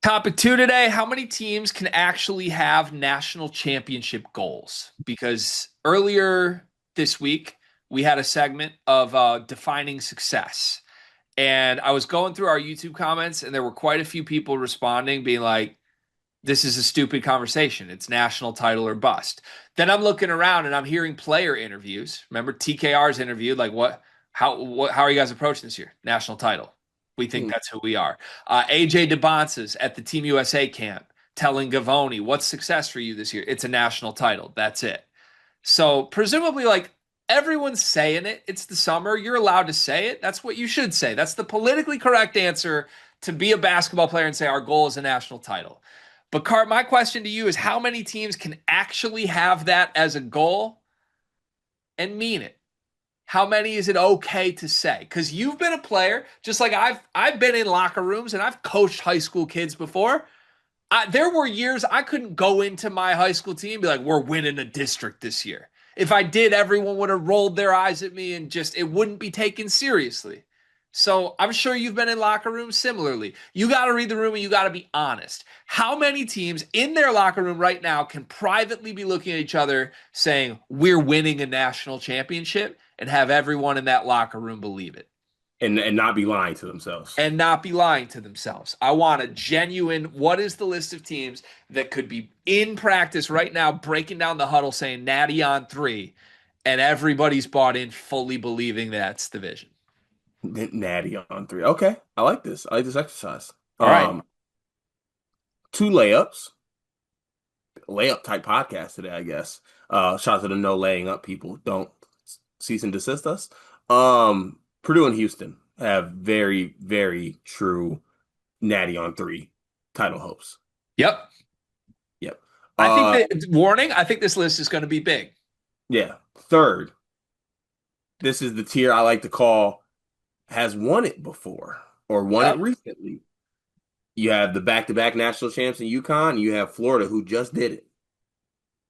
Topic two today, how many teams can actually have national championship goals? Because earlier this week, we had a segment of defining success. And I was going through our YouTube comments, and there were quite a few people responding, being like, this is a stupid conversation. It's national title or bust. Then I'm looking around and I'm hearing player interviews. Remember TKR's interview? Like, how are you guys approaching this year? National title. We think Hmm. that's who we are. AJ DeBonce's at the Team USA camp telling Gavoni, what's success for you this year? It's a national title. That's it. So presumably, like everyone's saying it. It's the summer. You're allowed to say it. That's what you should say. That's the politically correct answer to be a basketball player and say our goal is a national title. But Cart, my question to you is how many teams can actually have that as a goal and mean it? How many is it okay to say? Because you've been a player, just like I've been in locker rooms and I've coached high school kids before. There were years I couldn't go into my high school team and be like, we're winning a district this year. If I did, everyone would have rolled their eyes at me and just it wouldn't be taken seriously. So I'm sure you've been in locker rooms similarly. You got to read the room and you got to be honest. How many teams in their locker room right now can privately be looking at each other saying, we're winning a national championship and have everyone in that locker room believe it? And not be lying to themselves. And not be lying to themselves. I want a genuine, what is the list of teams that could be in practice right now, breaking down the huddle, saying natty on three, and everybody's bought in fully believing that's the vision. Natty on three. Okay, I like this. I like this exercise. All right. Um, Two layups, layup type podcast today, I guess. Shout out to the no laying up people. Don't cease and desist us. Purdue and Houston have very, very true natty on three title hopes. Yep. Yep. I think Uh, that, warning, I think this list is going to be big. yeah. Third, this is the tier I like to call has won it before or won it Yep. recently. You have the back-to-back national champs in UConn. You have Florida, who just did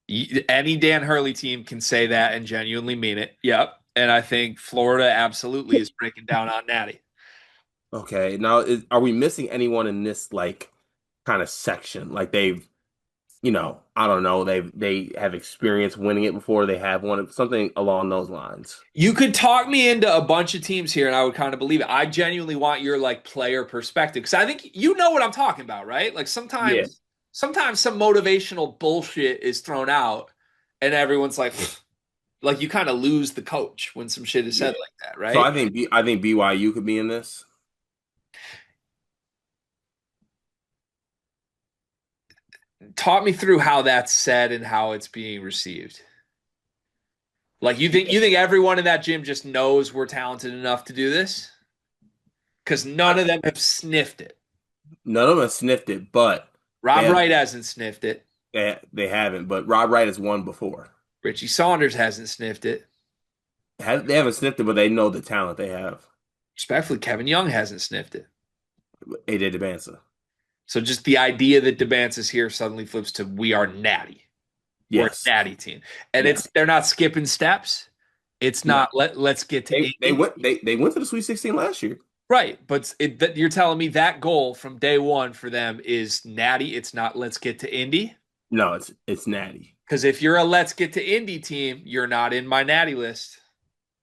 it. Any Dan Hurley team can say that and genuinely mean it. Yep. And I think Florida absolutely is breaking down on natty. Okay, now are we missing anyone in this like kind of section? Like I don't know, they have experience winning it before. They have won it, something along those lines. You could talk me into a bunch of teams here, and I would kind of believe it. I genuinely want your like player perspective because I think you know what I'm talking about, right? Like Yeah. sometimes some motivational bullshit is thrown out, and everyone's like you kind of lose the coach when some shit is Yeah. said like that, So right? I think BYU could be in this. Talk me through how that's said and how it's being received. Like you think everyone in that gym just knows we're talented enough to do this? Because none of them have sniffed it. None of them have sniffed it, but they Rob have Wright hasn't sniffed it. they haven't. But Rob Wright has won before. Richie Saunders hasn't sniffed it. They haven't sniffed it, but they know the talent they have. Respectfully, Kevin Young hasn't sniffed it. AJ DeBanza. So just the idea that Debancis here suddenly flips to we are natty. We're a Yes. natty team. And Yeah. they're not skipping steps. It's No. not let's get to They Indy. went to the Sweet 16 last year. Right. But you're telling me that goal from day one for them is natty. It's not let's get to Indy. No, it's Natty. Because if you're a let's get to Indy team, you're not in my natty list.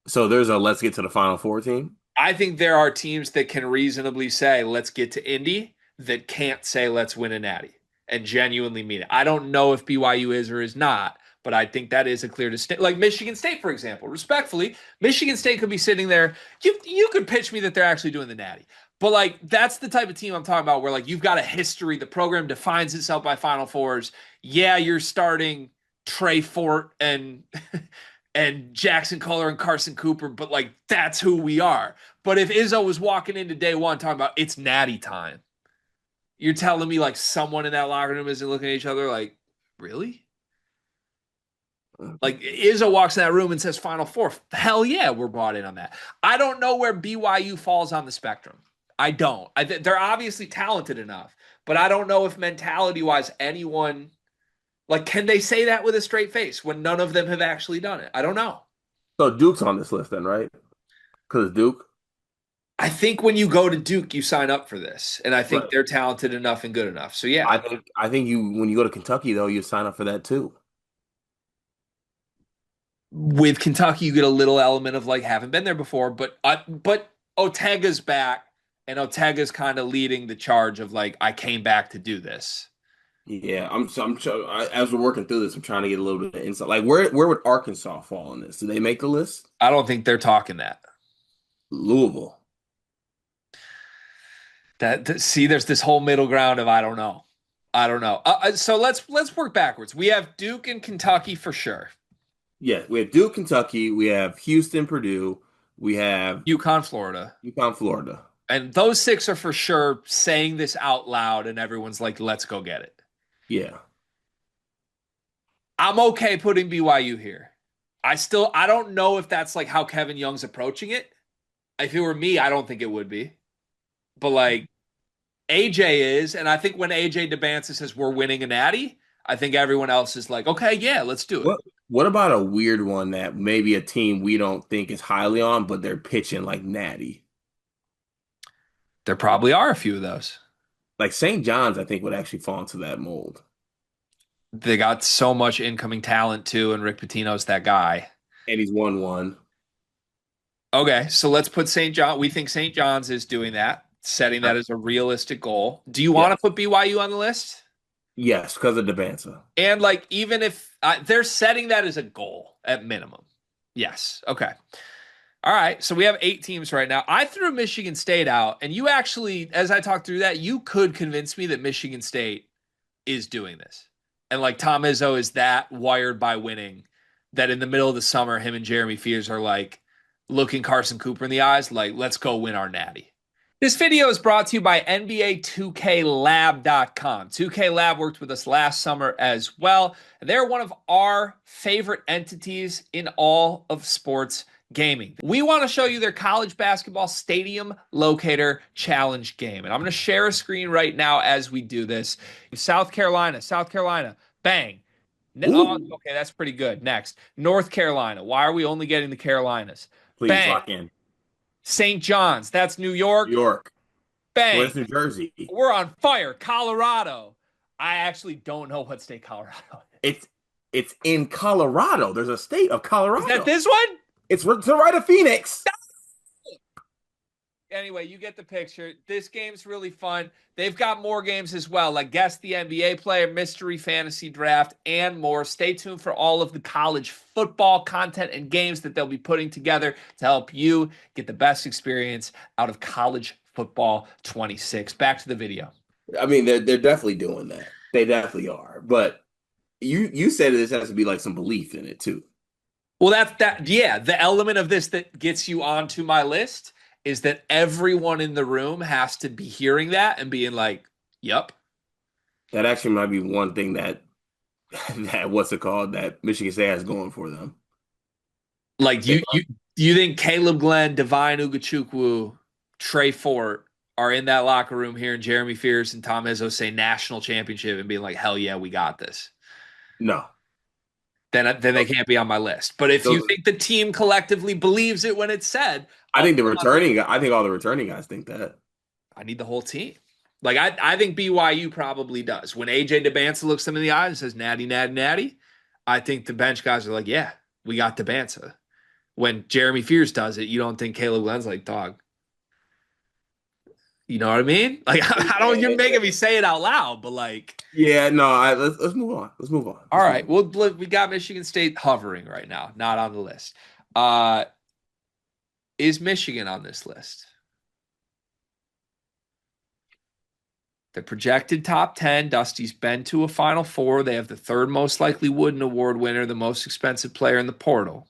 So there's a let's get to the Final Four team. I think there are teams that can reasonably say let's get to Indy that can't say let's win a natty and genuinely mean it. I don't know if BYU is or is not, but I think that is a clear distinction. Like Michigan State, for example, respectfully, Michigan State could be sitting there. You could pitch me that they're actually doing the natty. But like that's the type of team I'm talking about where like you've got a history. The program defines itself by Final Fours. Yeah, you're starting Trey Fort and and Jackson Kohler and Carson Cooper, but like that's who we are. But if Izzo was walking into day one talking about it's natty time, you're telling me like someone in that locker room isn't looking at each other like, really? Like Izzo walks in that room and says Final Four. Hell yeah, we're bought in on that. I don't know where BYU falls on the spectrum. I don't. They're obviously talented enough, but I don't know if mentality wise anyone like can they say that with a straight face when none of them have actually done it? I don't know. So Duke's on this list then, right? Because Duke. I think when you go to Duke, you sign up for this, and I think Right. they're talented enough and good enough. So yeah, I think you when you go to Kentucky though, you sign up for that too. with Kentucky, you get a little element of like haven't been there before, but Otega's back, and Otega's kind of leading the charge of like I came back to do this. Yeah, as we're working through this, I'm trying to get a little bit of insight. Like where would Arkansas fall in this? Do they make the list? I don't think they're talking that. Louisville. See, there's this whole middle ground of I don't know, I don't know. So let's work backwards. We have Duke and Kentucky for sure. Yeah, we have Duke, Kentucky. We have Houston, Purdue. We have UConn, Florida. UConn, Florida. And those six are for sure saying this out loud, and everyone's like, let's go get it. Yeah. I'm okay putting BYU here. I don't know if that's like how Kevin Young's approaching it. If it were me, I don't think it would be. But like AJ is, and I think when AJ DeBanza says we're winning a natty, I think everyone else is like, okay, yeah, let's do it. What about a weird one that maybe a team we don't think is highly on, but they're pitching like Natty? There probably are a few of those. Like St. John's, I think would actually fall into that mold. They got so much incoming talent too, and Rick Pitino's that guy. And he's won one. Okay, so let's put St. John. We think St. John's is doing that, setting that as a realistic goal. Do you want Yeah. to put BYU on the list? Yes, because of Devanza. And like, even if they're setting that as a goal at minimum. Yes. Okay. All right. So we have 8 teams right now. I threw Michigan State out, and you actually, as I talked through that, you could convince me that Michigan State is doing this. And like Tom Izzo is that wired by winning that in the middle of the summer, him and Jeremy Fears are like looking Carson Cooper in the eyes, like, let's go win our natty. This video is brought to you by NBA 2KLab.com. 2K Lab worked with us last summer as well. They're one of our favorite entities in all of sports gaming. We want to show you their college basketball stadium locator challenge game. And I'm going to share a screen right now as we do this. South Carolina, bang. Oh, Ooh, okay, that's pretty good. Next, North Carolina. Why are we only getting the Carolinas? please Bang. lock in. St. John's, that's New New York. York. Bang. Where's New Jersey? We're on fire. Colorado. I actually don't know what state Colorado is. It's in Colorado. There's a state of Is that Colorado. this one? It's to the right of Phoenix. Anyway, you get the picture. This game's really fun. They've got more games as well, like Guess the NBA Player, Mystery Fantasy Draft, and more. Stay tuned for all of the college football content and games that they'll be putting together to help you get the best experience out of college football 26. Back to the video. I mean, they're definitely doing that. They definitely are. But you said this has to be like some belief in it too. Well, yeah, the element of this that gets you onto my list is that everyone in the room has to be hearing that and being like, "Yep." That actually might be one thing that that what's it called that Michigan State has going for them. Like They, you think Caleb Glenn, Divine Ugachukwu, Trey Fort are in that locker room hearing Jeremy Fears and Tom Izzo say national championship and being like, "Hell yeah, we got this." no, Then they can't be on my list. But if you those, think the team collectively believes it when it's said, I think I think all the returning guys think that. I need the whole team. Like I think BYU probably does. When AJ DeBanza looks them in the eyes and says natty, natty, natty, I think the bench guys are like, yeah, we got DeBanza. When Jeremy Fears does it, you don't think Caleb Glenn's like, dog. You know what I mean? Like I don't you're making me say it out loud, but like Yeah, no, let's move on. Let's move on. all Let's right, move we got Michigan State hovering right now, not on the list. Is Michigan on this list? The projected top 10, Dusty's been to a Final Four. They have the third most likely Wooden Award winner, the most expensive player in the portal.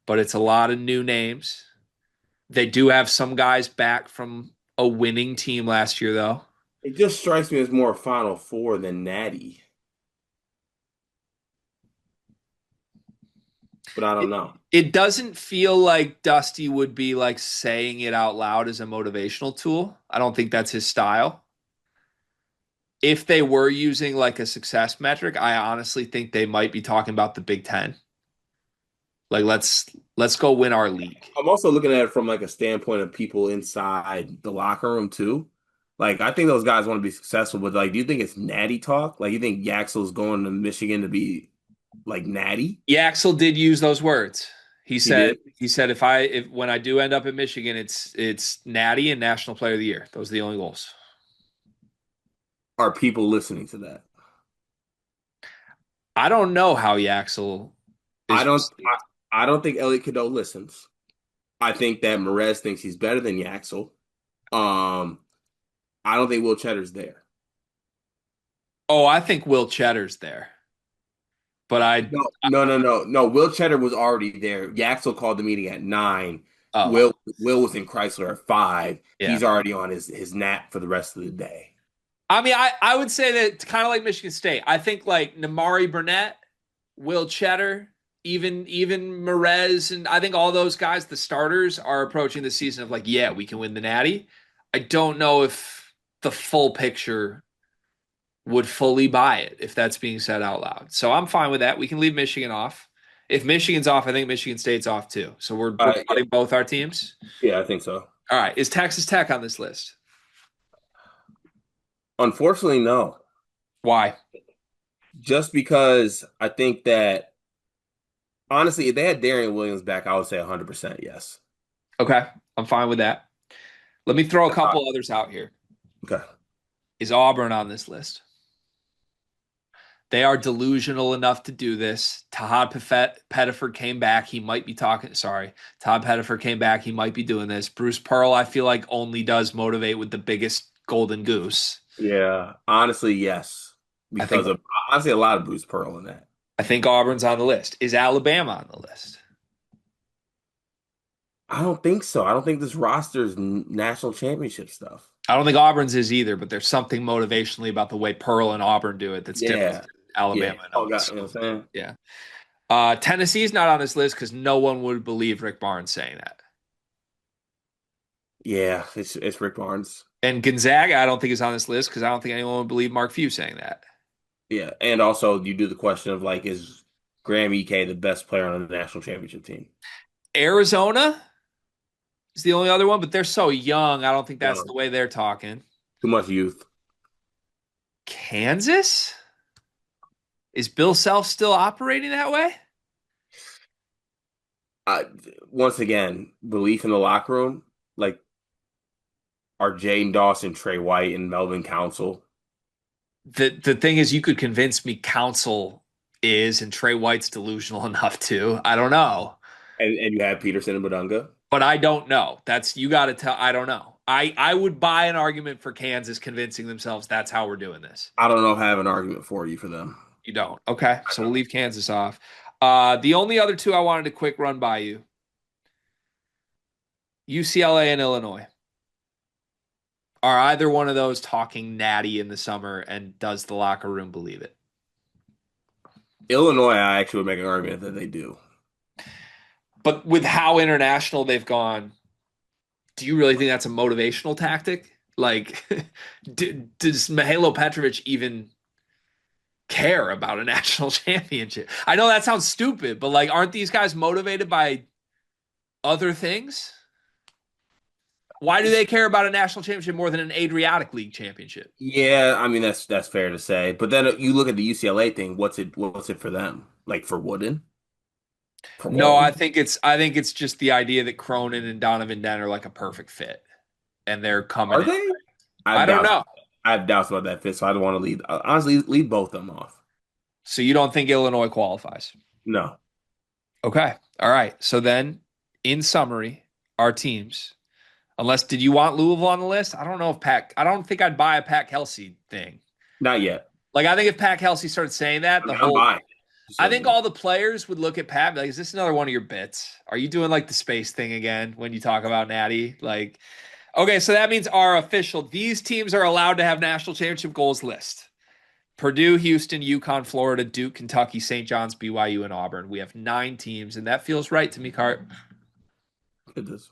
But it's a lot of new names. They do have some guys back from a winning team last year, though. It just strikes me as more Final Four than Natty, but I don't know. It doesn't feel like Dusty would be like saying it out loud as a motivational tool. I don't think that's his style. If they were using like a success metric, I honestly think they might be talking about the Big Ten. Like let's go win our league. I'm also looking at it from like a standpoint of people inside the locker room too. Like I think those guys want to be successful, but like, do you think it's natty talk? Like you think Yaxel's going to Michigan to be like natty? Yaxel did use those words. He He said did. he said if when I do end up in Michigan, it's Natty and National Player of the Year. Those are the only goals. Are people listening to that? I don't know how Yaxel I is don't. received. I don't think Elliot Cadeau listens. I think that Merez thinks he's better than Yaxel. Um, I don't think Will Cheddar's there. Oh, I think Will Cheddar's there, but No. Will Cheddar was already there. Yaxel called the meeting at 9. oh Will was in Chrysler at 5. yeah. He's already on his nap for the rest of the day. I mean, I would say that it's kind of like Michigan State. I think like Namari Burnett, Will Cheddar, even Merez, and I think all those guys, the starters, are approaching the season of like, yeah, we can win the Natty. I don't know if the full picture would fully buy it if that's being said out loud. So I'm fine with that. We can leave Michigan off. If Michigan's off, I think Michigan State's off too. So we're Yeah, cutting both our teams. yeah, I think so. All right. Is Texas Tech on this list? Unfortunately, no. Why? Just because I think that honestly, if they had Darian Williams back, I would say 100% yes. Okay. I'm fine with that. Let me throw a couple others out here. Okay. Is Auburn on this list? They are delusional enough to do this. Pettiford came back. He might be talking. Sorry. Todd Pettiford came back. He might be doing this. Bruce Pearl, I feel like, only does motivate with the biggest golden goose. Yeah, honestly, yes. I think Because of honestly a lot of Bruce Pearl in that. I think Auburn's on the list. Is Alabama on the list? I don't think so. I don't think this roster's national championship stuff. I don't think Auburn's is either, but there's something motivationally about the way Pearl and Auburn do it that's different Yeah. than Yeah. Alabama and Oh, Oats. God, you know what I'm saying? Yeah. Tennessee's not on this list because no one would believe Rick Barnes saying that. Yeah, it's Rick Barnes. And Gonzaga, I don't think is on this list because I don't think anyone would believe Mark Few saying that. Yeah. And also you do the question of like, is Graham EK the best player on the national championship team? Arizona is the only other one, but they're so young. I don't think that's the No. way they're talking. Too much youth. Kansas? Is Bill Self still operating that way? I, once again, belief in the locker room, like are Jaden Dawson, Trey White, and Melvin Council. The thing is, you could convince me Council is and Trey White's delusional enough to. I don't know. And you have Peterson and Badunga. But I don't know. That's you got to tell. I don't know. I would buy an argument for Kansas convincing themselves that's how we're doing this. I don't know if I have an argument for you for them. You don't. Okay, I so we'll don't. leave Kansas off. The only other two I wanted to quick run by you: UCLA and Illinois. Are either one of those talking natty in the summer, and does the locker room believe it? Illinois, I actually would make an argument that they do. But with how international they've gone, do you really think that's a motivational tactic? Like, does Mihailo Petrovic even care about a national championship? I know that sounds stupid, but like, aren't these guys motivated by other things? Why do they care about a national championship more than an Adriatic League championship? Yeah, I mean that's fair to say. But then you look at the UCLA thing. What's it for them? Like for Wooden? For No, Walton? I think it's just the idea that Cronin and Donovan Den are like a perfect fit, and they're coming Are in. they? I I have don't doubts. know. I have doubts about that fit, so I don't want to lead. Honestly, lead both of them off. So you don't think Illinois qualifies? No. Okay. All right. So then, in summary, our teams. Unless, did you want Louisville on the list? I don't know if Pat. I don't think I'd buy a Pat Kelsey thing. Not yet. Like, I think if Pat Kelsey started saying that, I the mean, I'm whole. buying. Just I so you think know. all the players would look at Pat and be like, "Is this another one of your bits? Are you doing like the space thing again when you talk about Natty?" Like, okay, so that means our official. These teams are allowed to have national championship goals list. Purdue, Houston, UConn, Florida, Duke, Kentucky, St. John's, BYU, and Auburn. We have 9 teams, and that feels right to me, Cart. It does.